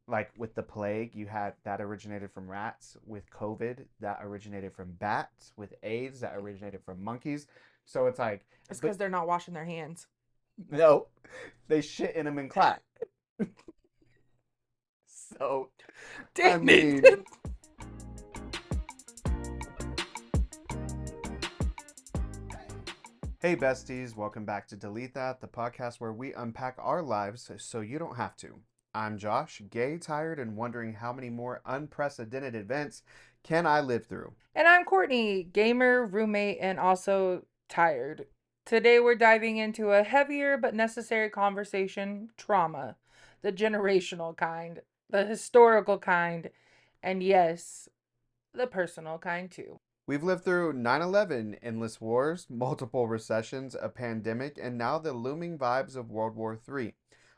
like with the plague, you had that originated from rats. With COVID, that originated from bats. With AIDS, that originated from monkeys. So it's like, It's but because they're not washing their hands. no, they shit in them in class. So, I Damn it. mean, hey besties, welcome back to Delete That, the podcast where we unpack our lives so you don't have to. I'm Josh, gay, tired, and wondering how many more unprecedented events can I live through. And I'm Courtney, gamer, roommate, and also tired. Today we're diving into a heavier but necessary conversation: trauma. The generational kind, the historical kind, and yes, the personal kind too. We've lived through 9/11, endless wars, multiple recessions, a pandemic, and now the looming vibes of World War III,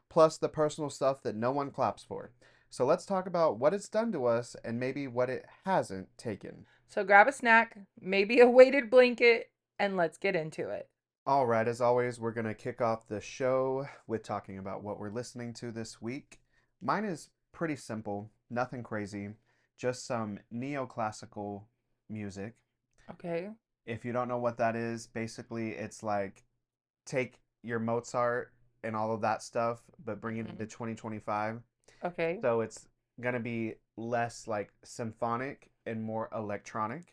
plus the personal stuff that no one claps for. So let's talk about what it's done to us and maybe what it hasn't taken. So grab a snack, maybe a weighted blanket, and let's get into it. All right, as always, we're going to kick off the show with talking about what we're listening to this week. Mine is pretty simple, nothing crazy, just some neoclassical music. Okay. If you don't know what that is, basically it's like take your Mozart and all of that stuff, but bring it Hmm. into 2025. Okay. So it's going to be less like symphonic and more electronic.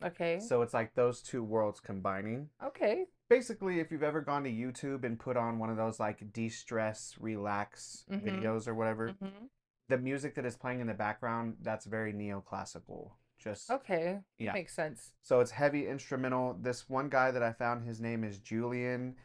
Okay. So it's like those two worlds combining. Okay. Basically, if you've ever gone to YouTube and put on one of those like de-stress, relax Mm-hmm. videos or whatever, Mm-hmm. the music that is playing in the background, that's very neoclassical. Just, Okay. That yeah. makes sense. So it's heavy instrumental. This one guy that I found, his name is Julian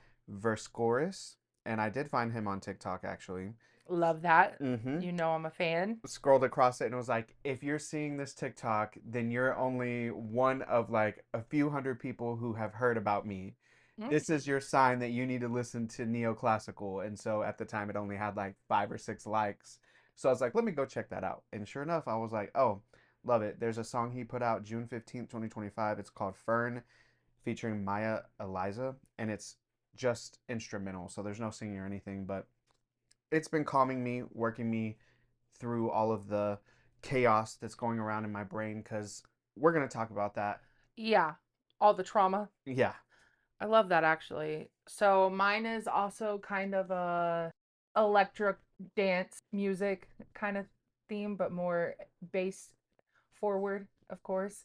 Verscoris, and I did find him on TikTok actually. Love that. Mm-hmm. You know I'm a fan. Scrolled across it and was like, if you're seeing this TikTok, then you're only one of like a few hundred people who have heard about me. Mm. This is your sign that you need to listen to neoclassical. And so at the time, it only had like 5 or 6 likes. So I was like, let me go check that out. And sure enough, I was like, oh, love it. There's a song he put out June 15th, 2025. It's called Fern, featuring Maya Eliza. And it's just instrumental. So there's no singing or anything. But it's been calming me, working me through all of the chaos that's going around in my brain because we're going to talk about that. Yeah. All the trauma. Yeah. I love that actually. So mine is also kind of a electric dance music kind of theme, but more bass forward, of course.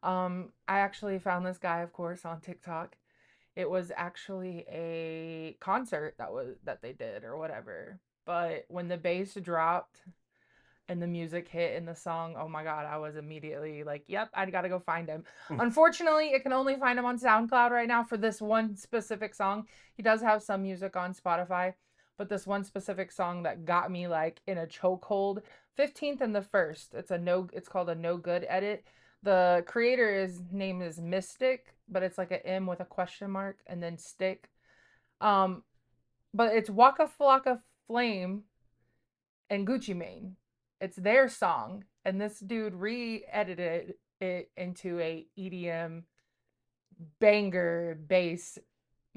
I actually found this guy, of course, on TikTok. It was actually a concert that they did or whatever. But when the bass dropped and the music hit in the song, oh my God, I was immediately like, yep, I gotta go find him. Unfortunately, it can only find him on SoundCloud right now for this one specific song. He does have some music on Spotify, but this one specific song that got me like in a chokehold. 15th and the first. It's called a no good edit. The creator is name is Mystic, but it's like an M with a question mark and then stick. Um, but it's Waka Flocka Flame and Gucci Mane. It's their song, and this dude re-edited it into a EDM banger bass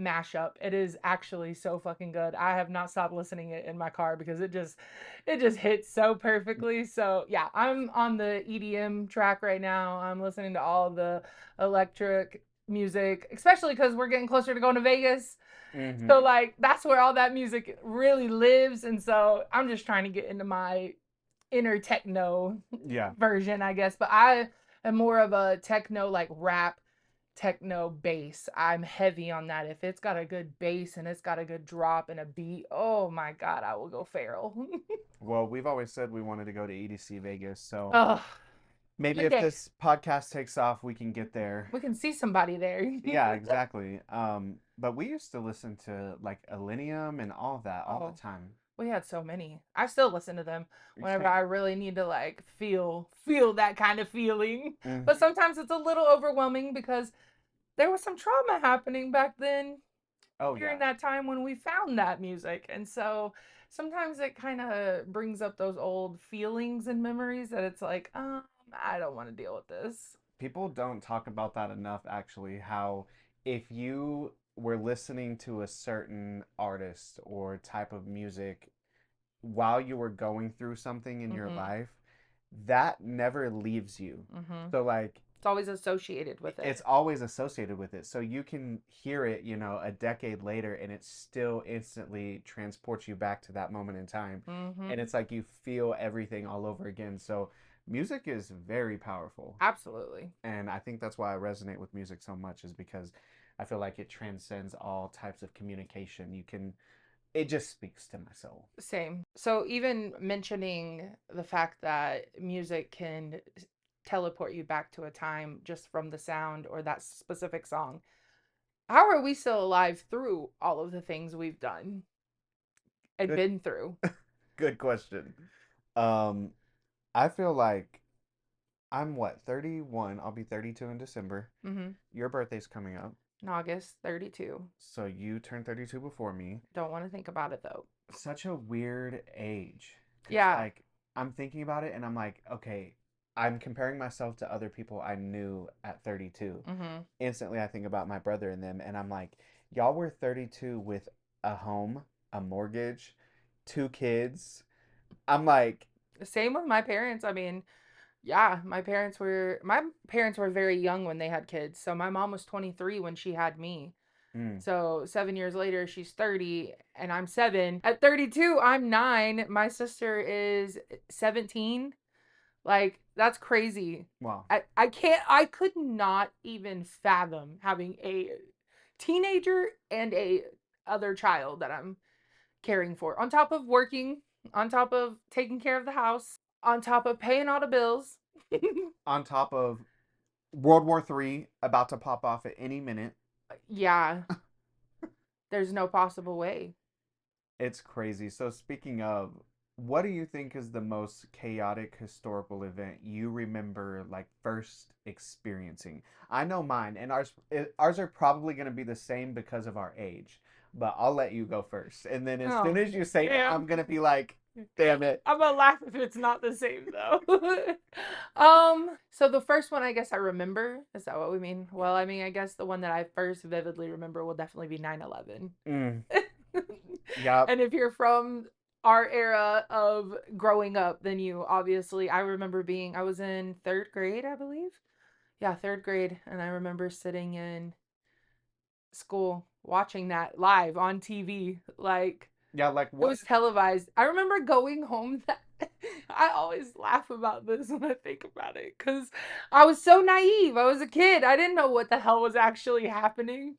mashup. It is actually so fucking good. I have not stopped listening it in my car because it just hits so perfectly. So yeah, I'm on the EDM track right now. I'm listening to all the electric music, especially because we're getting closer to going to Vegas. Mm-hmm. So like that's where all that music really lives. And so I'm just trying to get into my inner techno Yeah. version, I guess. But I am more of a techno like rap techno bass. I'm heavy on that. If it's got a good bass and it's got a good drop and a beat, oh my god, I will go feral. Well, we've always said we wanted to go to EDC Vegas, so Oh, maybe one if day this podcast takes off, we can get there. we can see somebody there. Yeah, exactly. But we used to listen to like Elenium and all of that all the Oh, time. we had so many. I still listen to them whenever Same. I really need to like feel that kind of feeling. But Mm-hmm. sometimes it's a little overwhelming because there was some trauma happening back then Oh during yeah. that time when we found that music. And so sometimes it kind of brings up those old feelings and memories that it's like, I don't want to deal with this. People don't talk about that enough, actually, how if you were listening to a certain artist or type of music while you were going through something in your Mhm. life, that never leaves you. Mhm. So like It's always associated with it's it. always associated with it. So you can hear it, a decade later and it still instantly transports you back to that moment in time. And Mhm. it's like you feel everything all over again. So music is very powerful. Absolutely. And I think that's why I resonate with music so much is because I feel like it transcends all types of communication. It just speaks to my soul. Same. So even mentioning the fact that music can teleport you back to a time just from the sound or that specific song. How are we still alive through all of the things we've done and Good, been through? good question. Um, I feel like I'm what, 31? I'll be 32 in December. Mhm. Your birthday's coming up. In August 32. So you turned 32 before me. Don't want to think about it though. Such a weird age. Because, Yeah. like, I'm thinking about it and I'm like, okay, I'm comparing myself to other people I knew at 32. Mhm. Instantly, I think about my brother and them, and I'm like, y'all were 32 with a home, a mortgage, two kids. I'm like, Same with my parents. I mean, yeah, my parents were very young when they had kids. So my mom was 23 when she had me. mm, So 7 years later, she's 30 and I'm 7. At 32, I'm 9. My sister is 17. Like, that's crazy. wow. I could not even fathom having a teenager and a other child that I'm caring for. On top of working, on top of taking care of the house, on top of paying all the bills. On top of World War III about to pop off at any minute. Yeah, there's no possible way. It's crazy. So, speaking of, what do you think is the most chaotic historical event you remember, like, first experiencing? I know mine, and ours are probably going to be the same because of our age, but I'll let you go first. And then as soon Oh, as you say it, I'm damn. going to be like, damn it. I'm gonna laugh if it's not the same though. So the first one I guess I remember, is that what we mean? Well, I mean, I guess the one that I first vividly remember will definitely be 9/11. Mm, yep. And if you're from our era of growing up, then you obviously, I was in 3rd grade, I believe. Yeah, 3rd grade, and I remember sitting in school watching that live on TV. Like, Yeah, like, it what? was televised. I remember going home that I always laugh about this when I think about it because I was so naive. I was a kid. I didn't know what the hell was actually happening.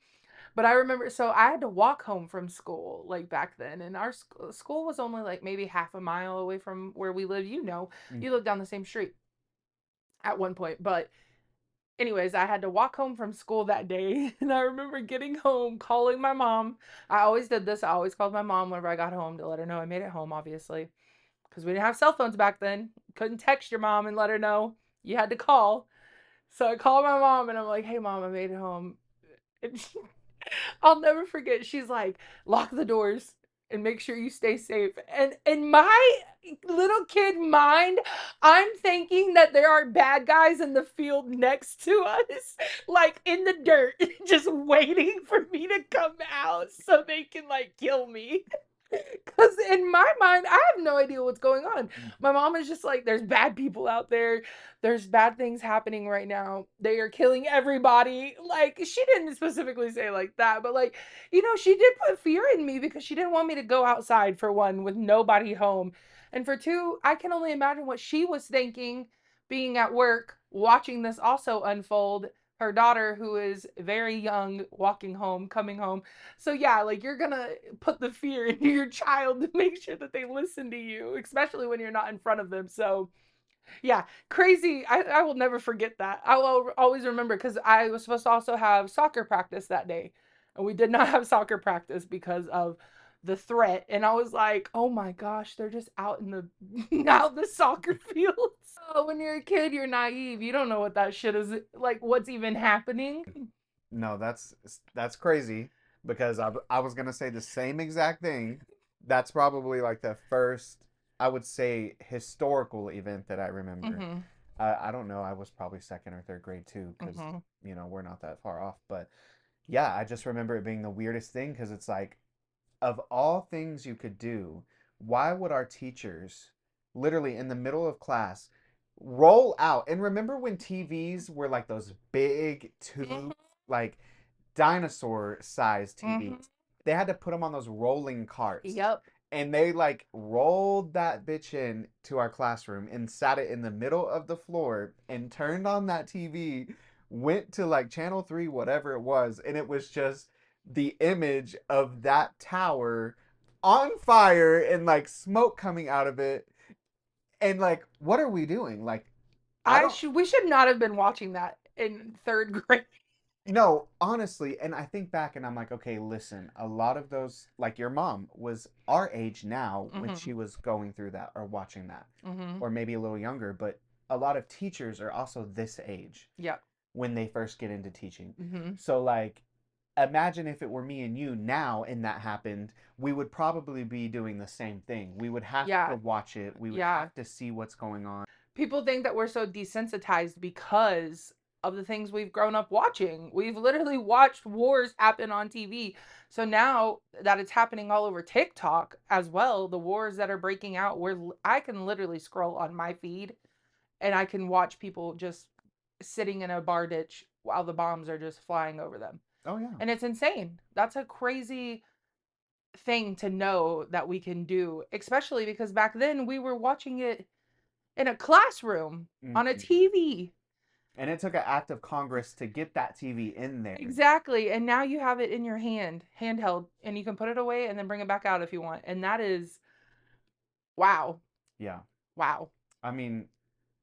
But I remember, so I had to walk home from school like back then, and our school was only like maybe half a mile away from where we live. Mm, You live down the same street at one point. But anyways, I had to walk home from school that day, and I remember getting home, calling my mom. I always did this. I always called my mom whenever I got home to let her know I made it home, obviously, because we didn't have cell phones back then. Couldn't text your mom and let her know. You had to call. So I called my mom and I'm like, "Hey, mom, I made it home." And I'll never forget. She's like, "Lock the doors and make sure you stay safe." And in my little kid mind, I'm thinking that there are bad guys in the field next to us, like in the dirt, just waiting for me to come out so they can like kill me. Because in my mind, I have no idea what's going on. mm, My mom is just like, there's bad people out there. There's bad things happening right now. They are killing everybody. Like, she didn't specifically say like that, but like, she did put fear in me because she didn't want me to go outside for one with nobody home. And for two, I can only imagine what she was thinking being at work, watching this also unfold. Her daughter, who is very young, walking home, coming home. So yeah, like you're gonna put the fear into your child to make sure that they listen to you, especially when you're not in front of them. So yeah, crazy. I will never forget that. I will always remember because I was supposed to also have soccer practice that day, and we did not have soccer practice because of the threat. And I was like, oh my gosh, they're just out in the out in the soccer fields. Oh, when you're a kid, you're naive. You don't know what that shit is like. What's even happening? no, that's crazy because I was gonna say the same exact thing. That's probably like the first, I would say, historical event that I remember. Mm-hmm. I don't know. I was probably second or third grade too, because Mm-hmm. we're not that far off. But yeah, I just remember it being the weirdest thing because it's like, of all things you could do why would our teachers literally in the middle of class roll out? And remember when TVs were like those big Mhm. tube, like dinosaur sized Mhm. TVs? They had to put them on those rolling carts. Yep. And they like rolled that bitch in to our classroom and sat it in the middle of the floor and turned on that TV, went to like channel 3, whatever it was, and it was just the image of that tower on fire and like smoke coming out of it. And like, what are we doing? Like, I I don't should we should not have been watching that in third grade. know, honestly. And I think back and I'm like, okay, listen, a lot of those, like your mom was our age now when she Mhm. was going through that or watching that, Mhm. or maybe a little younger, but a lot of teachers are also this age Yep. when they first get into teaching. Mhm. So, like, imagine if it were me and you now and that happened, we would probably be doing the same thing. We would have to Yeah. watch it, we would Yeah. have to see what's going on. People think that we're so desensitized because of the things we've grown up watching. We've literally watched wars happen on TV. So now that it's happening all over TikTok as well, the wars that are breaking out, where I can literally scroll on my feed and I can watch people just sitting in a bar ditch while the bombs are just flying over them. Oh, yeah. And it's insane. That's a crazy thing to know that we can do, especially because back then we were watching it in a classroom on a Mhm. TV. And it took an act of Congress to get that TV in there. Exactly. And now you have it in your hand, handheld, and you can put it away and then bring it back out if you want. And that is wow. Yeah. Wow. I mean,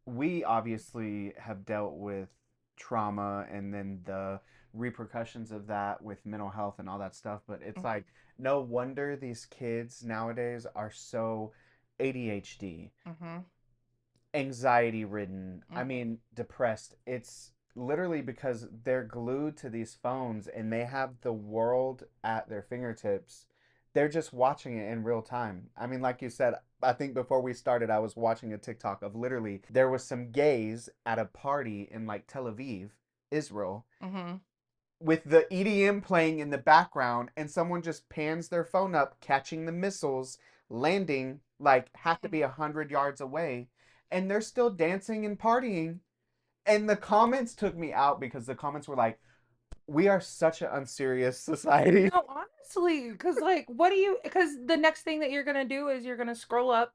we obviously have dealt with trauma and then the repercussions of that with mental health and all that stuff, but it's like no wonder these kids nowadays are so ADHD, Mm-hmm. anxiety ridden, I Mm-hmm. mean, depressed. It's literally because they're glued to these phones and they have the world at their fingertips. They're just watching it in real time. I mean, like you said, I think before we started, I was watching a TikTok of literally there was some gays at a party in like Tel Aviv, Israel, Mm-hmm. with the EDM playing in the background, and someone just pans their phone up, catching the missiles, landing like have to be 100 yards away, and they're still dancing and partying. And the comments took me out because the comments were like, "We are such an unserious society." No, honestly, because like, what do you? Because the next thing that you're gonna do is you're gonna scroll up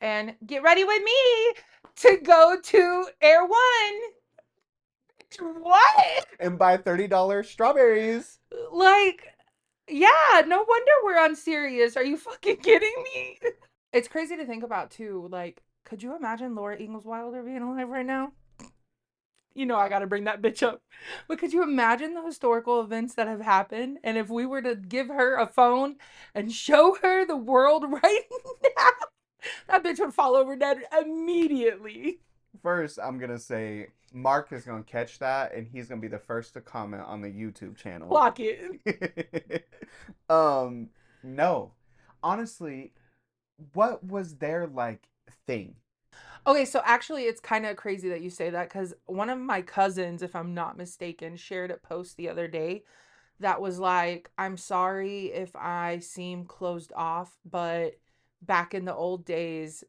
and get ready with me to go to Air One. What? And buy $30 strawberries. Like, yeah, no wonder we're unserious. Are you fucking kidding me? It's crazy to think about too. Like, could you imagine Laura Ingalls Wilder being alive right now? You know, I gotta bring that bitch up. But could you imagine the historical events that have happened? And if we were to give her a phone and show her the world right now, that bitch would fall over dead immediately. First, I'm gonna say Mark is gonna catch that, and he's gonna be the first to comment on the YouTube channel. Clock it. um, no, honestly, what was their like thing? Okay, so actually, it's kind of crazy that you say that because one of my cousins, if I'm not mistaken, shared a post the other day that was like, I'm sorry if I seem closed off, but back in the old days,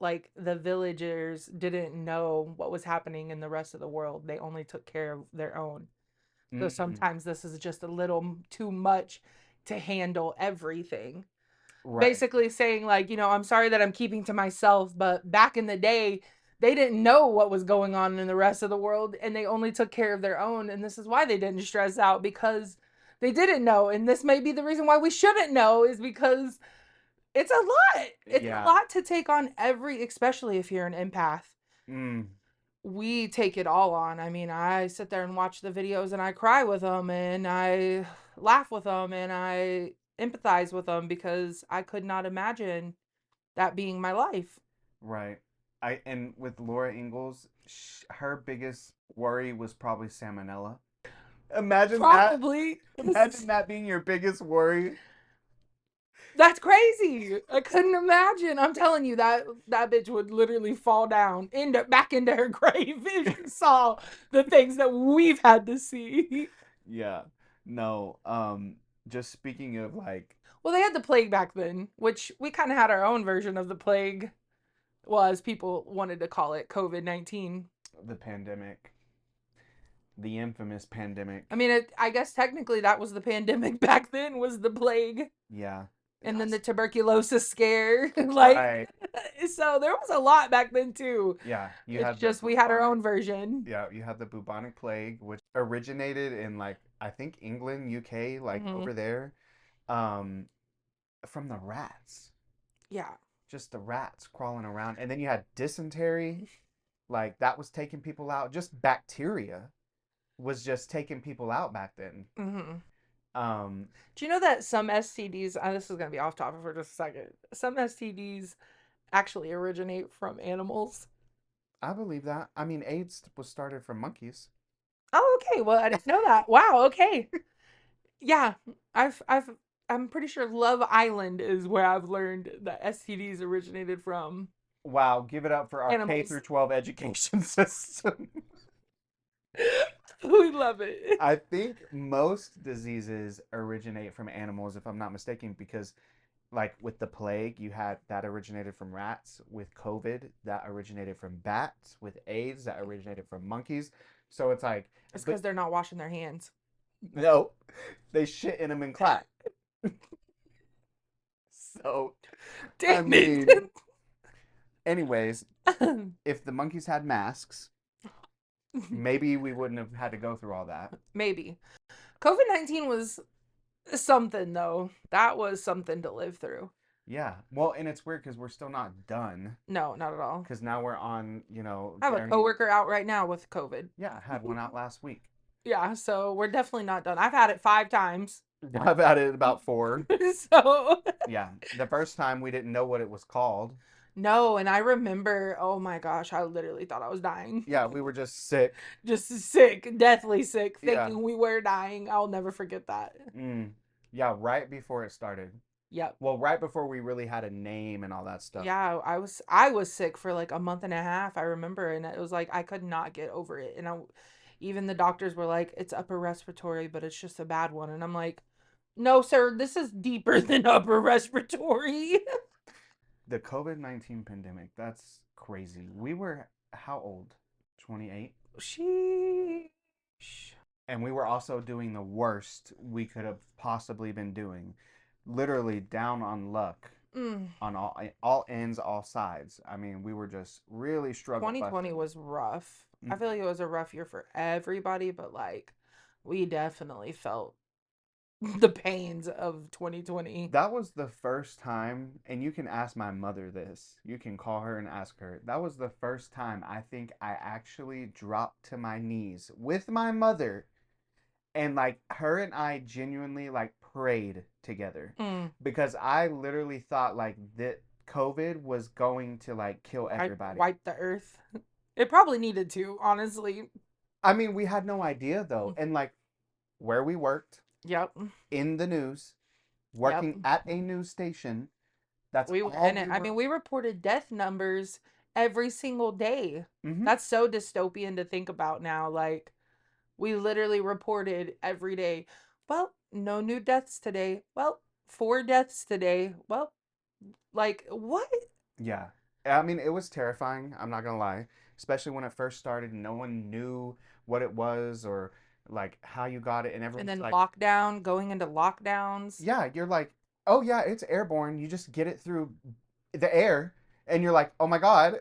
like the villagers didn't know what was happening in the rest of the world. They only took care of their own. So Mm, sometimes this is just a little too much to handle everything. right, Basically saying like, I'm sorry that I'm keeping to myself, but back in the day, they didn't know what was going on in the rest of the world and they only took care of their own, and this is why they didn't stress out because they didn't know. And this may be the reason why we shouldn't know is because it's a lot. It's a yeah, lot to take on every, especially if you're an empath. mm, We take it all on. I mean, I sit there and watch the videos and I cry with them and I laugh with them and I empathize with them because I could not imagine that being my life. right. I and with Laura Ingalls, her biggest worry was probably salmonella. Imagine that. Probably. Imagine that being your biggest worry. That's crazy. I couldn't imagine. I'm telling you that bitch would literally fall down into back into her grave if she saw the things that we've had to see. Yeah. No. Just speaking of like, Well, they had the plague back then, which we kind of had our own version of the plague. Well, as people wanted to call it, COVID-19. The pandemic, the infamous pandemic. I mean, I guess technically that was the pandemic back then, was the plague. Yeah. And then the Yes. tuberculosis scare. Like, Right. so there was a lot back then, too. Yeah. You It's had the just we had our bubonic. own version. Yeah, you had the bubonic plague, which originated in like I think England, UK, like Hmm. over there, um, from the rats. Yeah. Just the rats crawling around, and then you had dysentery, like that was taking people out. Just bacteria was just taking people out back then. Hmm. Um, Do you know that some STDs, this is going to be off topic for just a second, some STDs actually originate from animals? I believe that. I mean, AIDS was started from monkeys. Oh, okay. Well, I didn't know that. Wow. Okay. Yeah. I've, I'm pretty sure Love Island is where I've learned that STDs originated from Wow, give it up for our K animals. through 12 education system. We love it. I think most diseases originate from animals, if I'm not mistaken, because like with the plague, you had that originated from rats. With COVID, that originated from bats. With AIDS, that originated from monkeys. So it's like, It's but because they're not washing their hands. no, they shit in them and clap. So, I Damn mean, it. anyways, if the monkeys had masks, maybe we wouldn't have had to go through all that. Maybe. COVID-19 was something, though. That was something to live through. Yeah. Well, and it's weird because we're still not done. No, not at all. Because now we're on, I have a getting. coworker out right now with COVID. Yeah, I had one out last week. Yeah, so we're definitely not done. I've had it 5 times. I've had it about four. So Yeah. The first time we didn't know what it was called. no, and I remember, oh my gosh, I literally thought I was dying. Yeah, we were just sick. Just sick, deathly sick, Yeah. thinking we were dying. I'll never forget that. Mm. Yeah, right before it started. Yep. Well, right before we really had a name and all that stuff. Yeah, I was sick for like a month and a half, I remember, and it was like I could not get over it. And even the doctors were like, it's upper respiratory, but it's just a bad one. And I'm like, no, sir, this is deeper than upper respiratory. The COVID-19 pandemic, that's crazy. We were how old? 28? Sheesh. And we were also doing the worst we could have possibly been doing. Literally down on luck Mm. on all ends, all sides. I mean, we were just really struggle 2020 busting. was rough. I Mm. feel like it was a rough year for everybody, but like we definitely felt the pains of 2020. That was the first time, and you can ask my mother this. You can call her and ask her. That was the first time I think I actually dropped to my knees with my mother, and like her and I genuinely like prayed together Mm. because I literally thought like that COVID was going to like kill I everybody. wiped the earth. It probably needed to, honestly. I mean, we had no idea though. And like where we worked Yep. in the news, Yep. working at a news station, that's We were all in it. we I mean, were. we reported death numbers every single day. Hmm. That's so dystopian to think about now. Like, we literally reported every day. Well, no new deaths today. Well, 4 deaths today. Well, like, what? Yeah. I mean, it was terrifying. I'm not gonna lie. Especially when it first started, no one knew what it was or like how you got it, and And everyone's then like, lockdown, going into lockdowns. yeah, you're like, oh yeah, it's airborne. You just get it through the air, and you're like, oh my god,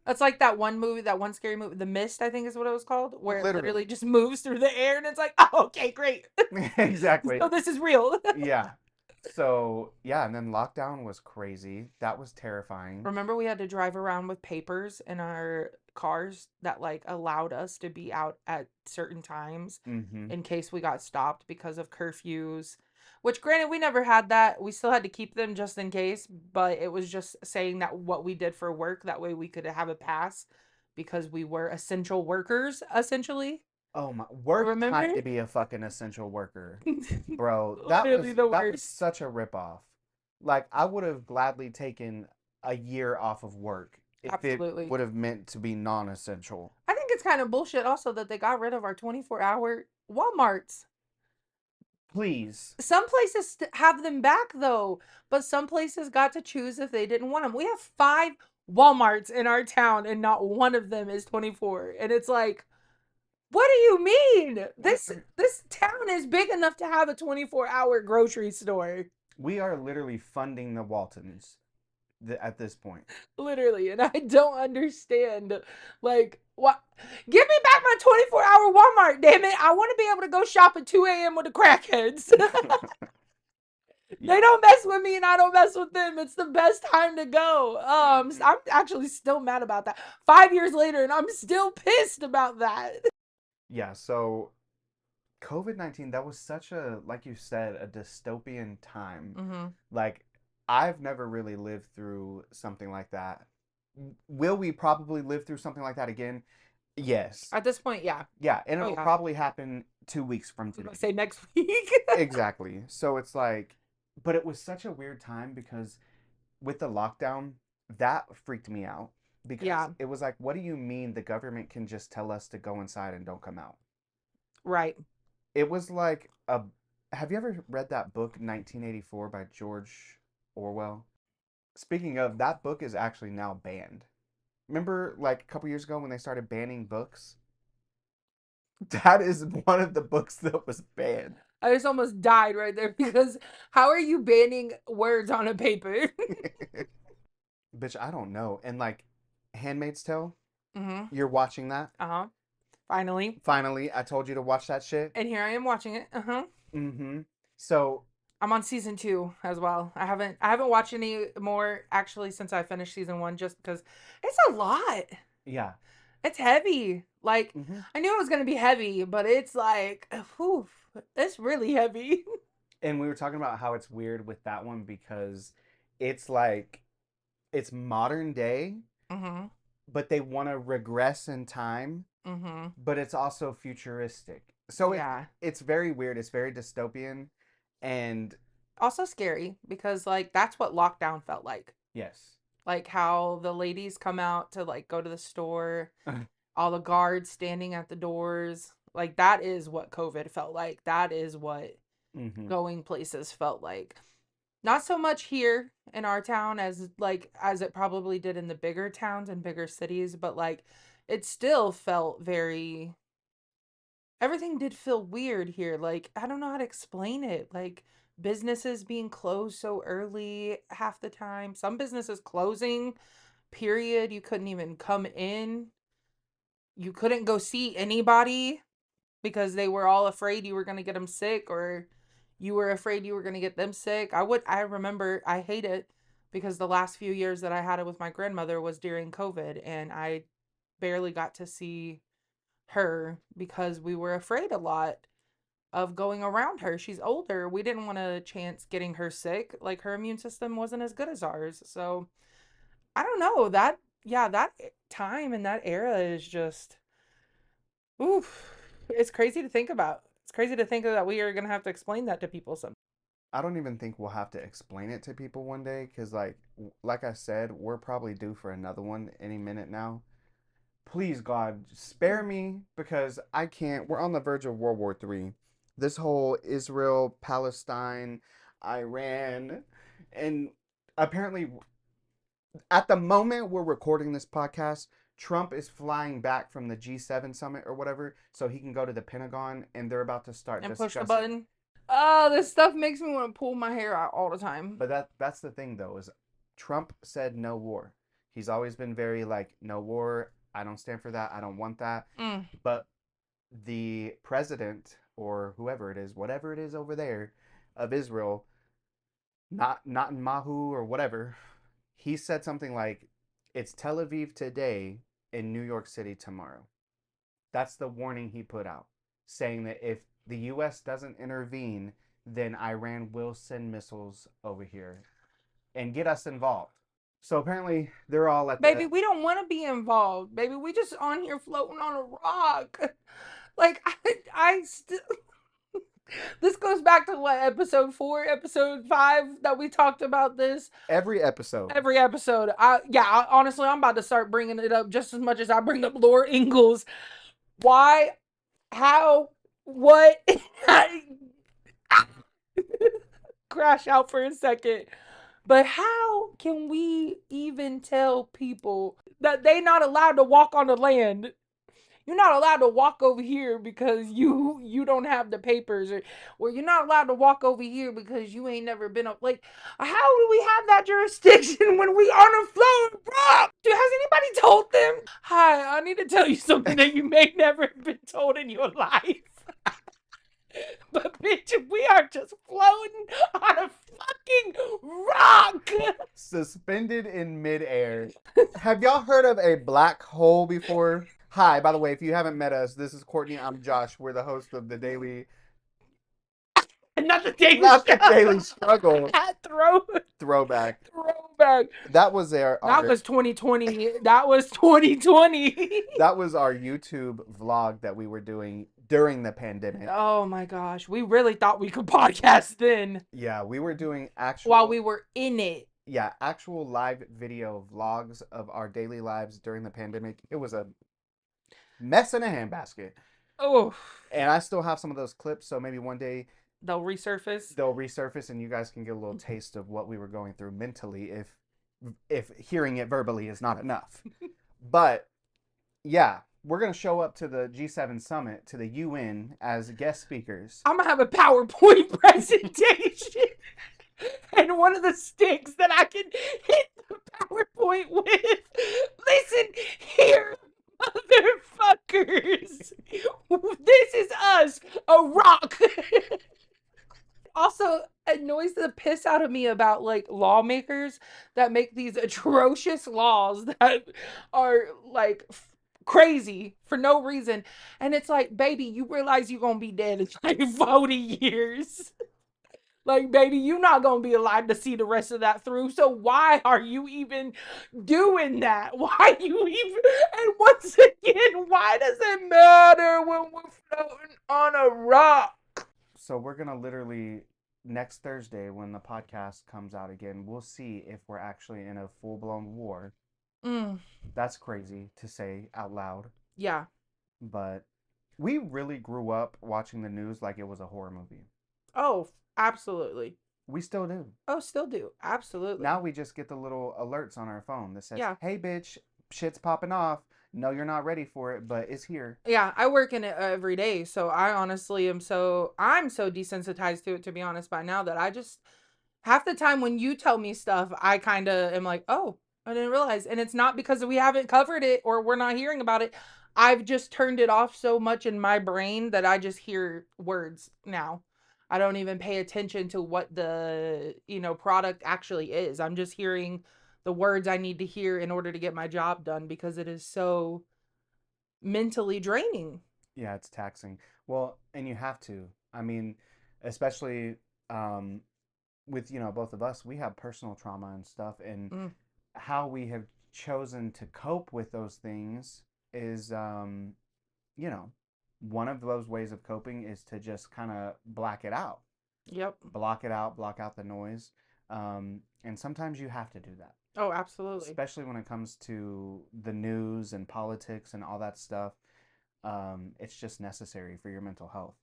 That's like that one movie, that one scary movie, The Mist, I think is what it was called, where it literally literally, just moves through the air and it's like, oh, okay, great. exactly, So this is real. yeah. So yeah, and then lockdown was crazy. That was terrifying. Remember, we had to drive around with papers in our cars that like allowed us to be out at certain times Mm-hmm. in case we got stopped because of curfews. Which, granted, we never had that. We still had to keep them just in case, but it was just saying that what we did for work, that way we could have a pass because we were essential workers, essentially. Oh my, work time Remember? to be a fucking essential worker. Bro, Literally the that was worst. such a ripoff. Like I would have gladly taken a year off of work if it Absolutely. would have meant to be non-essential. I think it's kind of bullshit also that they got rid of our 24-hour Walmarts. Please. Some places have them back though, but some places got to choose if they didn't want them. We have 5 Walmarts in our town, and not one of them is 24. And it's like, what do you mean? We This town is big enough to have a 24-hour grocery store. we are literally funding the Waltons at this point. Literally, and I don't understand. Like, what? Give me back my 24-hour Walmart, damn it. I want to be able to go shop at 2 a.m. with the crackheads. Yeah. They don't mess with me and I don't mess with them. It's the best time to go. I'm actually still mad about that. 5 years later, and I'm still pissed about that. Yeah, so COVID-19, that was such a, like you said, a dystopian time. Mm-hmm. Like, I've never really lived through something like that. Will we probably live through something like that again? Yes. At this point, yeah. Yeah, and Oh it'll yeah. probably happen 2 weeks from I was today. gonna say next week. Exactly. So it's like, but it was such a weird time because with the lockdown, that freaked me out because Yeah. it was like, what do you mean the government can just tell us to go inside and don't come out? Right. It was like a. Have you ever read that book 1984 by George Orwell? Speaking of, that book is actually now banned. Remember, like a couple years ago when they started banning books? That is one of the books that was banned. I just almost died right there because how are you banning words on a paper? Bitch, I don't know. And like, Handmaid's Tale, Mm-hmm. you're watching that? Uh-huh. Finally. Finally, I told you to watch that shit. And here I am watching it. Uh-huh. Mm-hmm. So, I'm on season 2 as well. I haven't watched any more actually since I finished season 1 just because it's a lot. yeah. It's heavy. Like Mm-hmm. I knew it was gonna be heavy, but it's like, whew, it's really heavy. And we were talking about how it's weird with that one because it's like, it's modern day, Mm-hmm. but they want to regress in time, Mm-hmm. but it's also futuristic. So Yeah. it's very weird. It's very dystopian, and Also scary because like that's what lockdown felt like. yes, Like how the ladies come out to like go to the store, all the guards standing at the doors. Like that is what COVID felt like. That is what mm-hmm. going places felt like. Not so much here in our town as it probably did in the bigger towns and bigger cities, but like it still felt very everything did feel weird here. Like I don't know how to explain it. Like businesses being closed so early half the time. Some businesses closing, period. You couldn't even come in. You couldn't go see anybody because they were all afraid you were going to get them sick or you were afraid you were going to get them sick. I remember I hate it because the last few years that I had it with my grandmother was during COVID and I barely got to see her because we were afraid a lot of going around her. She's older. We didn't want a chance getting her sick. Like her immune system wasn't as good as ours. So I don't know. That time and that era is just oof. It's crazy to think about. It's crazy to think that we are gonna have to explain that to people some. I don't even think we'll have to explain it to people one day because, like I said, we're probably due for another one any minute now. Please, God, spare me because I can't. We're on the verge of World War III. This whole Israel, Palestine, Iran, and apparently, at the moment we're recording this podcast, Trump is flying back from the G7 summit or whatever, so he can go to the Pentagon, and they're about to start And push the discussing. button. Oh, this stuff makes me want to pull my hair out all the time. But that's the thing though, is Trump said no war. He's always been very like no war. I don't stand for that. I don't want that. Mm. But the president or whoever it is, whatever it is over there of Israel, not in Mahu or whatever, he said something like it's Tel Aviv today and New York City tomorrow. That's the warning he put out, saying that if the US doesn't intervene, then Iran will send missiles over here and get us involved. So apparently they're all at Baby, the. we don't want to be involved. Baby, we just on here floating on a rock. Like I still. This goes back to what episode 4, episode 5 that we talked about this. Every episode. Every episode. Honestly, I'm about to start bringing it up just as much as I bring up Laura Ingalls. Why? How? What? crash out for a second. But how can we even tell people that they not allowed to walk on the land? You're not allowed to walk over here because you don't have the papers, or you're not allowed to walk over here because you ain't never been up. Like, how do we have that jurisdiction when we on a floor, bro? Has anybody told them? Hi, I need to tell you something that you may never have been told in your life. But bitch, we are just floating on a fucking rock. Suspended in midair. Have y'all heard of a black hole before? Hi, by the way, if you haven't met us, this is Courtney. I'm Josh. We're the host of the Daily, Not the daily not the show. Daily Struggle throwback. Throwback. That was That was 2020. That was 2020. that was our YouTube vlog that we were doing during the pandemic. Oh my gosh. We really thought we could podcast then Yeah, we were doing while we were in it. actual live video vlogs of our daily lives during the pandemic. It was a mess in a handbasket. Oh, And I still have some of those clips, so maybe one day they'll resurface. they'll resurface and you guys can get a little taste of what we were going through mentally if hearing it verbally is not enough. But yeah, we're going to show up to the G7 summit to the UN as guest speakers. I'm going to have a PowerPoint presentation. And one of the sticks that I can hit the PowerPoint with. Listen here, motherfuckers. This is us, a rock. Also annoys the piss out of me about like lawmakers that make these atrocious laws that are like crazy for no reason. And it's like, baby, you realize you're gonna be dead in like 40 years. Like, baby, you're not gonna be alive to see the rest of that through. So why are you even doing that? Why you even? And once again, why does it matter when we're floating on a rock? So we're going to literally next Thursday when the podcast comes out again, we'll see if we're actually in a full-blown war. That's crazy to say out loud. Yeah. But we really grew up watching the news like it was a horror movie. Oh, absolutely. We still do. Oh, still do. Absolutely. Now we just get the little alerts on our phone that says, Yeah. hey, bitch, shit's popping off. No, you're not ready for it, but it's here. Yeah, I work in it every day, so I honestly I'm so desensitized to it, to be honest, by now, that I just half the time when you tell me stuff, I kind of am like, oh, I didn't realize. And it's not because we haven't covered it or we're not hearing about it. I've just turned it off so much in my brain that I just hear words now. I don't even pay attention to what the, product actually is. I'm just hearing the words I need to hear in order to get my job done because it is so mentally draining. Yeah, it's taxing. Well, and you have to. I mean, especially with, both of us, we have personal trauma and stuff, and how we have chosen to cope with those things is, you know, one of those ways of coping is to just kind of black it out. Yep. Block it out, block out the noise. And sometimes you have to do that. Oh, absolutely. Especially when it comes to the news and politics and all that stuff. It's just necessary for your mental health.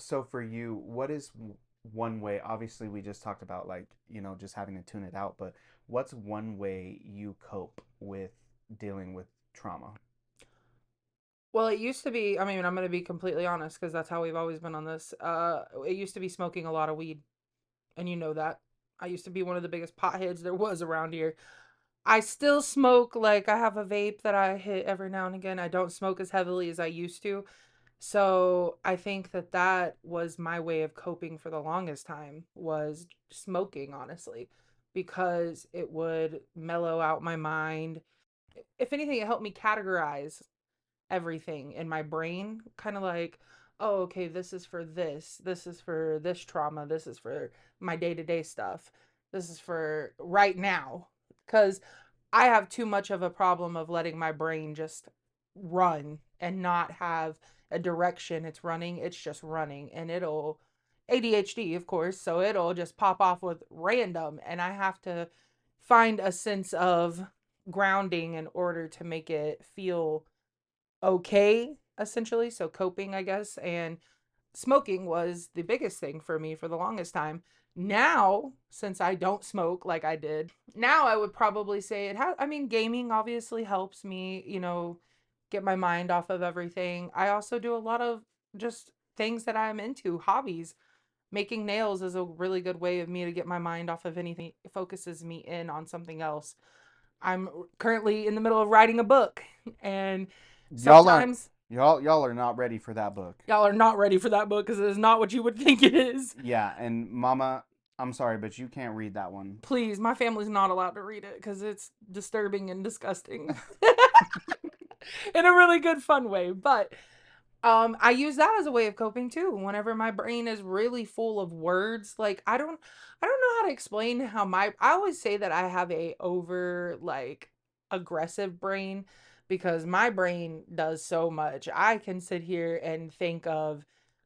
So for you, what is one way? Obviously, we just talked about like, just having to tune it out, but what's one way you cope with dealing with trauma? Well, it used to be, I mean, I'm going to be completely honest because that's how we've always been on this. It used to be smoking a lot of weed, and you know that. I used to be one of the biggest potheads there was around here. I still smoke, like I have a vape that I hit every now and again. I don't smoke as heavily as I used to. So I think that that was my way of coping for the longest time, was smoking, honestly, because it would mellow out my mind. If anything, it helped me categorize everything in my brain, kind of like, oh, okay, this is for this is for this trauma, this is for my day-to-day stuff, this is for right now, because I have too much of a problem of letting my brain just run and not have a direction it's running. It's just running, and it'll ADHD, of course, so it'll just pop off with random, and I have to find a sense of grounding in order to make it feel okay, essentially. So coping, I guess. And smoking was the biggest thing for me for the longest time. Now, since I don't smoke like I did, now I would probably say it has, I mean, gaming obviously helps me, get my mind off of everything. I also do a lot of just things that I'm into, hobbies. Making nails is a really good way of me to get my mind off of anything, it focuses me in on something else. I'm currently in the middle of writing a book, and Y'all aren't sometimes y'all are not ready for that book. y'all are not ready for that book because it is not what you would think it is. Yeah, and Mama, I'm sorry, but you can't read that one. Please, my family's not allowed to read it because it's disturbing and disgusting in a really good, fun way. But I use that as a way of coping too. Whenever my brain is really full of words, like I don't know how to explain how I always say that I have a over like aggressive brain because my brain does so much. I can sit here and think of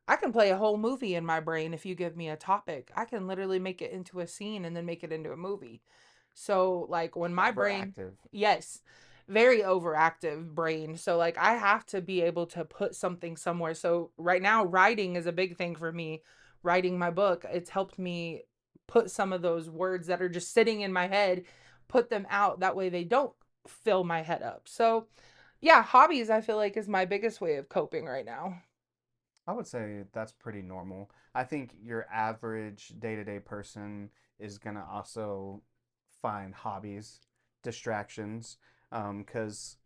I can play a whole movie in my brain if you give me a topic. I can literally make it into a scene and then make it into a movie. So like when my brain, Overactive. yes, very overactive brain. So like I have to be able to put something somewhere. So right now writing is a big thing for me. Writing my book, it's helped me put some of those words that are just sitting in my head, put them out that way they don't fill my head up. So, yeah, hobbies I feel like is my biggest way of coping right now. I would say that's pretty normal. I think your average day-to-day person is gonna also find hobbies, distractions, because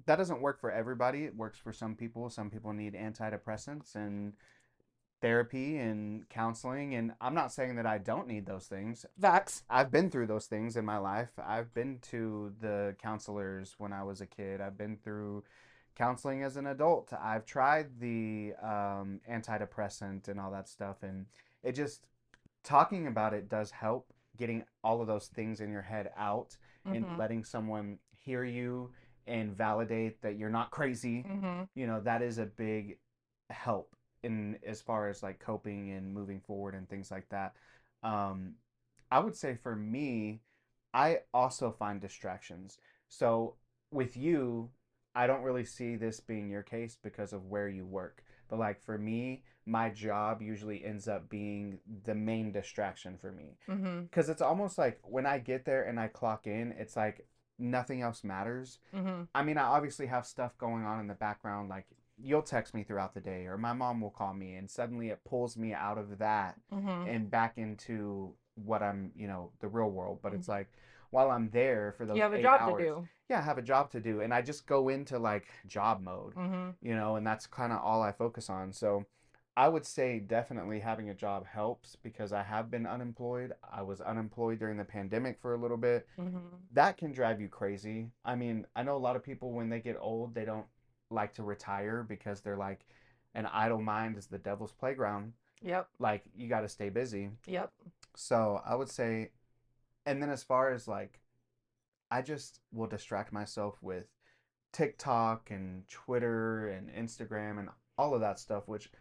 that doesn't work for everybody. It works for some people. Some people need antidepressants and therapy and counseling. And I'm not saying that I don't need those things. Vax. I've been through those things in my life. I've been to the counselors when I was a kid. I've been through counseling as an adult. I've tried the antidepressant and all that stuff. And it just, talking about it does help getting all of those things in your head out and Mhm. letting someone hear you and validate that you're not crazy. Mhm. That is a big help in as far as like coping and moving forward and things like that. um I would say for me, I also find distractions. So with you, I don't really see this being your case because of where you work. But like for me, my job usually ends up being the main distraction for me. Mhm. Because it's almost like when I get there and I clock in, it's like nothing else matters. Mhm. I mean, I obviously have stuff going on in the background. Like you'll text me throughout the day, or my mom will call me, and suddenly it pulls me out of that Mhm. and back into what I'm, the real world. But it's Mhm. like while I'm there for You those have a eight job to hours, do. yeah, I have a job to do, and I just go into like job mode, Mhm. and that's kind of all I focus on. So I would say definitely having a job helps because I have been unemployed. I was unemployed during the pandemic for a little bit. Mhm. That can drive you crazy. I mean, I know a lot of people when they get old, they don't like to retire because they're like, an idle mind is the devil's playground. Yep. Like, you got to stay busy. Yep. So I would say, and then as far as like, I just will distract myself with TikTok and Twitter and Instagram and all of that stuff, which,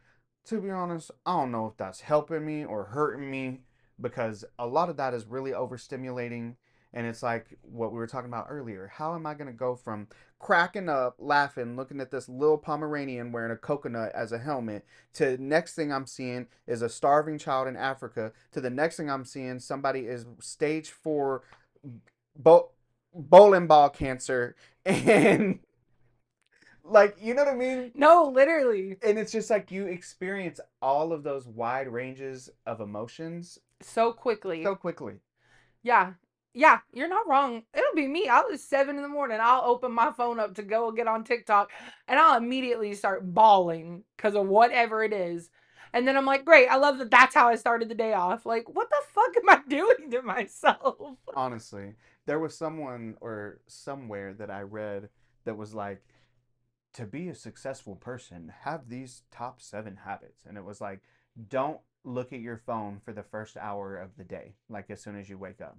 to be honest, I don't know if that's helping me or hurting me because a lot of that is really overstimulating. And it's like what we were talking about earlier. How am I going to go from cracking up, laughing, looking at this little Pomeranian wearing a coconut as a helmet, to next thing I'm seeing is a starving child in Africa, to the next thing I'm seeing somebody is stage 4 bo- bowling ball cancer, and like, you know what I mean? No, literally. And it's just like you experience all of those wide ranges of emotions So quickly. so quickly. Yeah. Yeah, you're not wrong. It'll be me. I'll just 7 in the morning. I'll open my phone up to go get on TikTok and I'll immediately start bawling because of whatever it is. And then I'm like, great, I love that that's how I started the day off. Like, what the fuck am I doing to myself? Honestly, there was someone or somewhere that I read that was like, to be a successful person, have these top 7 habits. And it was like, don't look at your phone for the first hour of the day, like as soon as you wake up.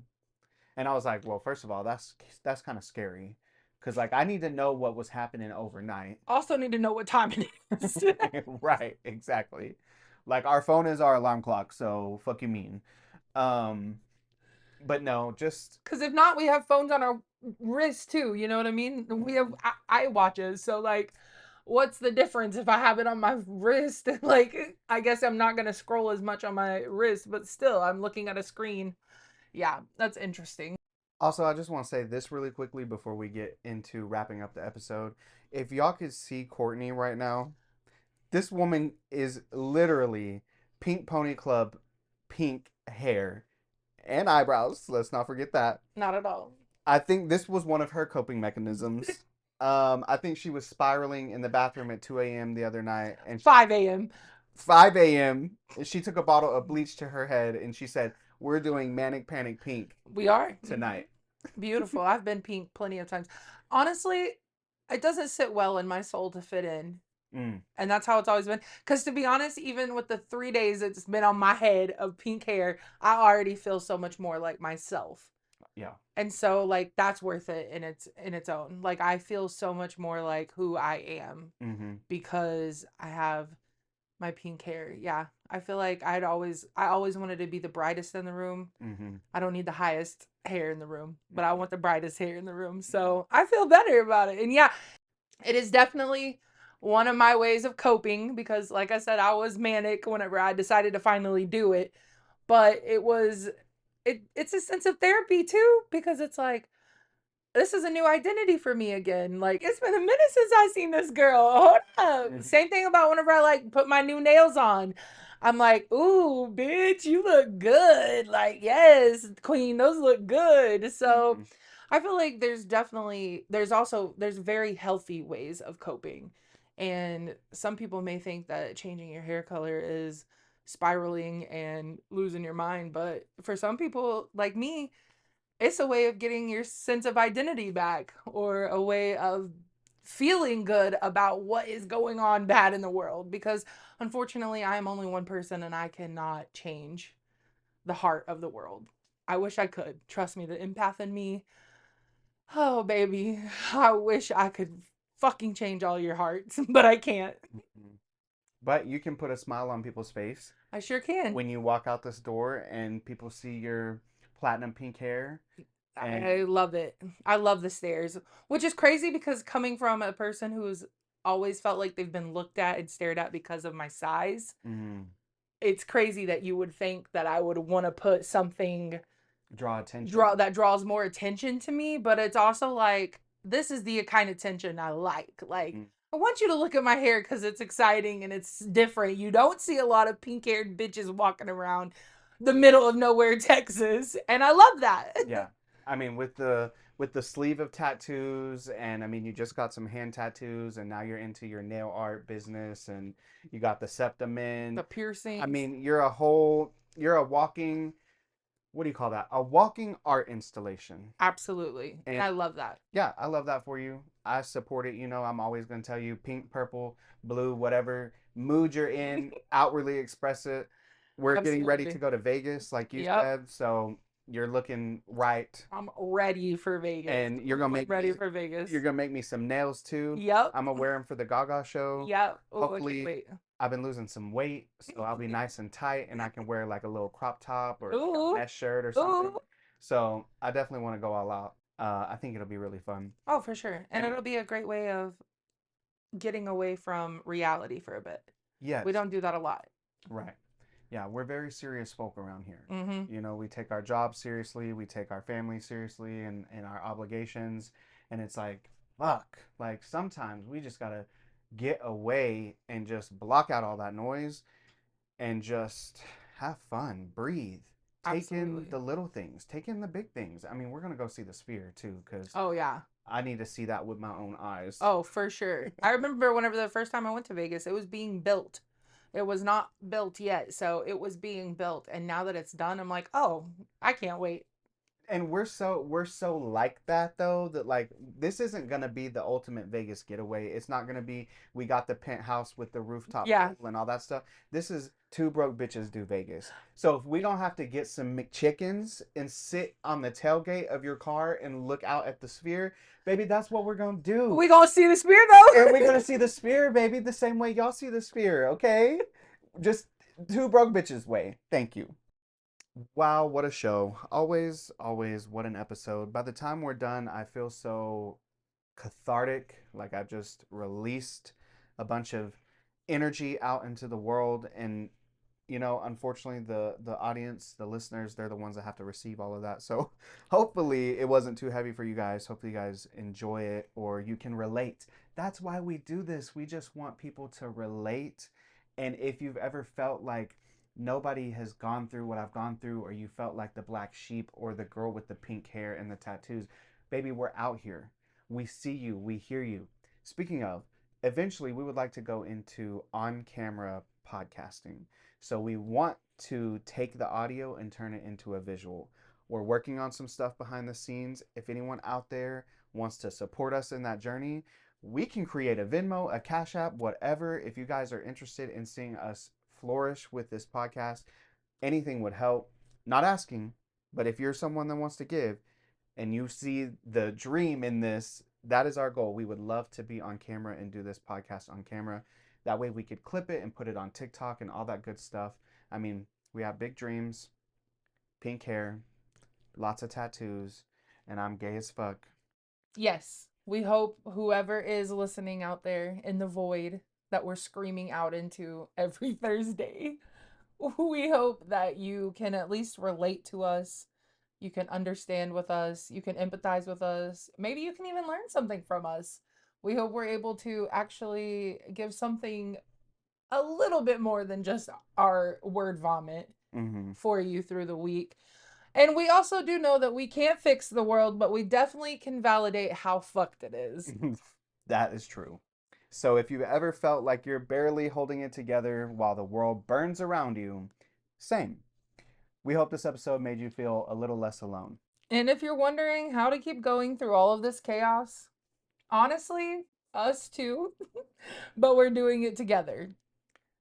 And I was like, well, first of all, that's kind of scary because like I need to know what was happening overnight. Also, need to know what time it is. Right, exactly. Like our phone is our alarm clock, so fuck you mean. Um, but no, just Because if not, we have phones on our wrist too. You know what I mean? We have eye watches. So, like, what's the difference if I have it on my wrist? Like, I guess I'm not going to scroll as much on my wrist, but still, I'm looking at a screen. Yeah, that's interesting. Also, I just want to say this really quickly before we get into wrapping up the episode. If y'all could see Courtney right now, this woman is literally Pink Pony Club pink hair and eyebrows. Let's not forget that. Not at all. I think this was one of her coping mechanisms. I think she was spiraling in the bathroom at 2 a.m. the other night, and 5 a.m. 5 a.m. She took a bottle of bleach to her head, and she said, "We're doing Manic Panic Pink We are. tonight." Beautiful. I've been pink plenty of times. Honestly, it doesn't sit well in my soul to fit in. Mm, And that's how it's always been. Because to be honest, even with the 3 days it's been on my head of pink hair, I already feel so much more like myself. yeah. And so like that's worth it in its own. Like I feel so much more like who I am Mm-hmm. because I have my pink hair. Yeah. I feel like I always wanted to be the brightest in the room. Mm-hmm. I don't need the highest hair in the room, but I want the brightest hair in the room. So I feel better about it. And yeah, it is definitely one of my ways of coping because, like I said, I was manic whenever I decided to finally do it. But it's a sense of therapy too because it's like this is a new identity for me again. Like it's been a minute since I seen this girl. Hold up. Mm-hmm. Same thing about whenever I like put my new nails on. I'm like, ooh, bitch, you look good. Like, yes, queen, those look good. So Mm-hmm. I feel like there's very healthy ways of coping. And some people may think that changing your hair color is spiraling and losing your mind, but for some people like me, it's a way of getting your sense of identity back or a way of feeling good about what is going on bad in the world because unfortunately I am only one person and I cannot change the heart of the world. I wish I could. Trust me, the empath in me. Oh baby, I wish I could fucking change all your hearts, but I can't. Mm-hmm. But you can put a smile on people's face I sure can. when you walk out this door and people see your platinum pink hair. And I love it. I love the stairs, which is crazy because coming from a person who's always felt like they've been looked at and stared at because of my size, mm, it's crazy that you would think that I would want to put something draw attention. draw that draws more attention to me, but it's also like this is the kind of attention I like. Like Mm, I want you to look at my hair because it's exciting and it's different. You don't see a lot of pink haired bitches walking around the middle of nowhere, Texas, and I love that. yeah. I mean, with the sleeve of tattoos, and I mean, you just got some hand tattoos, and now you're into your nail art business, and you got the septum in. The I piercings, mean, you're a walking, what do you call that? A walking art installation. absolutely, and And I love that. yeah, I love that for you. I support it. You know, I'm always going to tell you pink, purple, blue, whatever mood you're in, outwardly express it. We're getting ready to Absolutely. go to Vegas, like you Yep. said. So you're looking right. I'm ready for Vegas. And Ooh, I'm ready for you're Vegas. gonna make me some nails too. Yep. I'm gonna wear them for the Gaga show. Yep. Oh, I can't Hopefully, wait. I've been losing some weight, so I'll be nice and tight, and I can wear like a little crop top or like a Ooh. mesh shirt or something. Ooh. So I definitely want to go all out. I think it'll be really fun. Oh, for sure. And And it'll be a great way of getting away from reality for a bit. We yes, don't do that a lot. right. Yeah, we're very serious folk around here. Mm-hmm. You know, we take our jobs seriously, we take our family seriously and our obligations. And it's like, fuck. Like sometimes we just gotta get away and just block out all that noise and just have fun, breathe. Take in Absolutely. the little things, take in the big things. I mean, we're gonna go see the sphere too, because Oh, yeah. I need to see that with my own eyes. Oh, for sure. I remember whenever the first time I went to Vegas, it was being built. It was not built yet, so it was being built. And now that it's done, I'm like, oh, I can't wait. And we're so like that though that like this isn't gonna be the ultimate Vegas getaway. It's not gonna be we got the penthouse with the rooftop Yeah, pool and all that stuff. This is two broke bitches do Vegas. So if we don't have to get some McChickens and sit on the tailgate of your car and look out at the sphere, baby, that's what we're gonna do. we gonna see the spear And we're though. gonna see the sphere, baby, the same way y'all see the sphere, okay? Just two broke bitches way. Thank you. Wow, what a show. Always, always, what an episode. By the time we're done, I feel so cathartic, like I've just released a bunch of energy out into the world. And unfortunately, the audience, the listeners, they're the ones that have to receive all of that. So hopefully it wasn't too heavy for you guys. Hopefully you guys enjoy it or you can relate. That's why we do this. We just want people to relate. And if you've ever felt like nobody has gone through what I've gone through, or you felt like the black sheep or the girl with the pink hair and the tattoos, baby, we're out here. We see you, we hear you. Speaking of, eventually we would like to go into on camera podcasting. So we want to take the audio and turn it into a visual. We're working on some stuff behind the scenes. If anyone out there wants to support us in that journey, we can create a Venmo, a Cash App, whatever. If you guys are interested in seeing us flourish with this podcast, anything would help. Not asking, but if you're someone that wants to give and you see the dream in this, that is our goal. We would love to be on camera and do this podcast on camera. That way we could clip it and put it on TikTok and all that good stuff. I mean, we have big dreams, pink hair, lots of tattoos, and I'm gay as fuck. Yes, we hope whoever is listening out there in the void that we're screaming out into every Thursday, we hope that you can at least relate to us. You can understand with us. You can empathize with us. Maybe you can even learn something from us. We hope we're able to actually give something a little bit more than just our word vomit Mm-hmm. for you through the week. And we also do know that we can't fix the world, but we definitely can validate how fucked it is. That is true. So if you've ever felt like you're barely holding it together while the world burns around you, same. We hope this episode made you feel a little less alone. And if you're wondering how to keep going through all of this chaos, honestly, us too, but we're doing it together.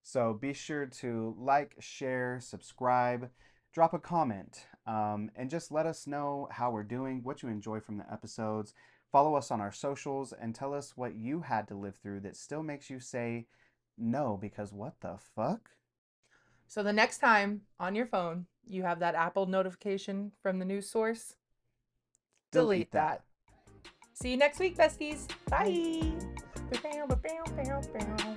So be sure to like, share, subscribe, drop a comment, and just let us know how we're doing, what you enjoy from the episodes. Follow us on our socials and tell us what you had to live through that still makes you say no, because what the fuck? So the next time on your phone you have that Apple notification from the news source, Delete delete that. that. See you next week, besties. Bye. Bye.